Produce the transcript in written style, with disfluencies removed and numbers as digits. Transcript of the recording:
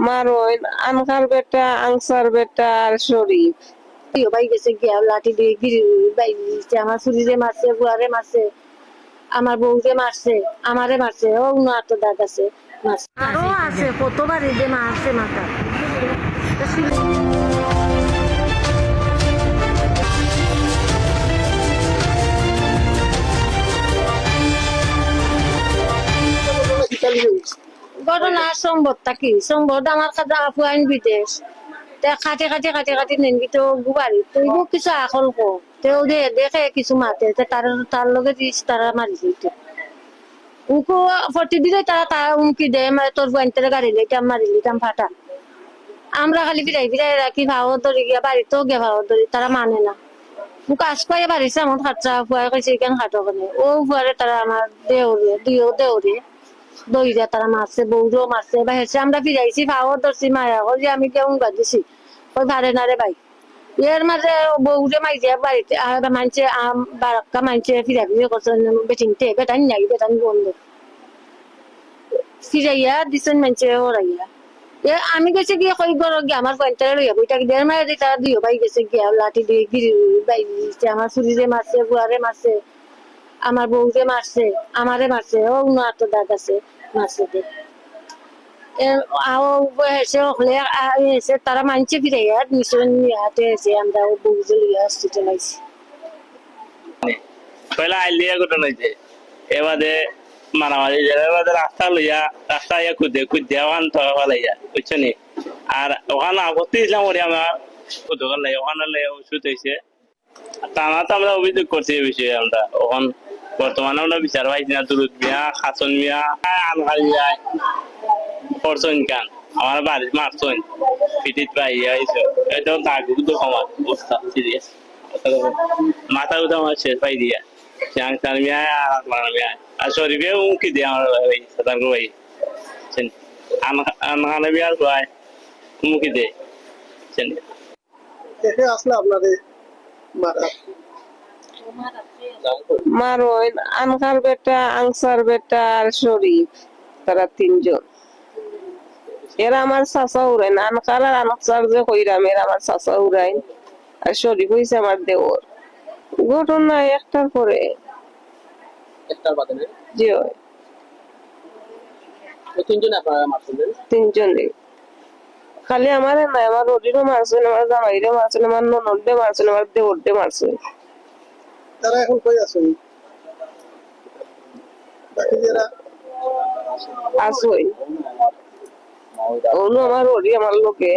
মারোইন আনকার বেটা আনসার বেটা আর শরীফ ভাই গেছে গিয়া লাঠি দিয়ে গিরি ভাই দিচ্ছে আমার শরীরে মারছে বুয়ারে মারছে আমার বউরে মারছে আমারে মারছে ও উনার তো দাঁত আছে মারছে আরো আছে কতবার এদের মারছে মাথা ঘটনা সম্ভবটা কি সম্ভব আমার কাছে আপু আইন বিদেশ খাটে খাটে খাটে খাটে নেনবি তো গুবারি তুই কিছু আকল কো তেও দেখে কিছু মাতে তার তার লগে দিস তারা মারি দিতে উনকো প্রতিদিনে তারা উনকি দেয় মানে তোর বইনতে গাড়ি লইতাম মারি লইতাম ফাটা আমরা খালি বিরাই বিরাই রাখি ভাও ধরে গিয়া বাড়িতেও গিয়া ভাও ধরি তারা মানে না কাজ করে বাড়িছে আমার খাচ্চা ফুয়ার কাছে কেন খাটো কেন ও ফুয়ারে তারা আমার দেওরে দেওরে দইরা তারা মারছে বৌরও মারছে বা হেসে আমরা ফিরাইছি ভাও ধরছি মায়া যে আমি কেমন বাঁধিছি ওই ভারে না রে ভাই এর মাঝে বৌরে মাইছে বাড়িতে মানছে বারাক্কা মানছে ফিরা ফিরে করছে বেটিনতে বেটানি নাই বেটানি বন্ধ ফিরাইয়া দিছেন মানছে ওরাইয়া আমি গেছি গিয়ে কই ঘর গিয়ে আমার পয়েন্টারে লইয়া বইটাকে দেড় মারে দিয়ে তারা দুই ভাই গেছে গিয়া লাঠি দিয়ে গিরি ভাই দিচ্ছে আমার শরীরে মারছে বুয়ারে মারছে আমার বউরে মারছে আমারে মারছে ও উনার তো দাঁত আছে মারছে হেসে তারা মানছে ফিরাইয়া মিশন হাতে এসে আমরা বউরে লইয়া হসপিটাল আইছি পয়লা আইলিয়া ঘটনা হয়েছে এবারে মারামারি এবারে রাস্তা লইয়া রাস্তা ইয়া খুঁজে ওখান থাকা ফেলাইয়া বুঝছো নি আর ওখানে আপত্তি দিলাম ওরে আমার দোকান লাগে ওখানে ওষুধ হয়েছে টানা তো আমরা অভিযোগ করছি এই বিষয়ে আমরা ওখান বর্তমানে আমরা বিচার পাইছি না দুরুদ মিয়া হাসন মিয়া আনহারি যায় করছেন কান আমার বাড়ির মারছেন পিঠিত পাইয়া হয়েছে এটা দাগ তো কমার অবস্থা সিরিয়াস মাথা উঠা আমার শেষ পাই দিয়া Yang salmia anak আর শরীফে উমকি দিয়ে আমার ভাই সতর্ক ভাই আনাখানে বিয়ার ভাই উমকি দে দেখে আসলে আপনাদের মারোইন আনকার বেটা আনসার বেটা আর শরীফ তারা তিনজন এরা আমার চাচা উড়াইন আনকার আর আনসার যে কইরাম এরা আমার চাচা উড়াইন আর শরীফ হইছে আমার দেওর ঘটনা একটার পরে জি হয় তিনজনে খালি আমার নাই আমার রোডিরও মারছেন আমার জামাইরে মারছেন আমার ননদে মারছেন আমার দেওরদে মারছেন তারা এখন কই আছেন বাকি যারা আসই ওনো আমার রোডি আমার লোকে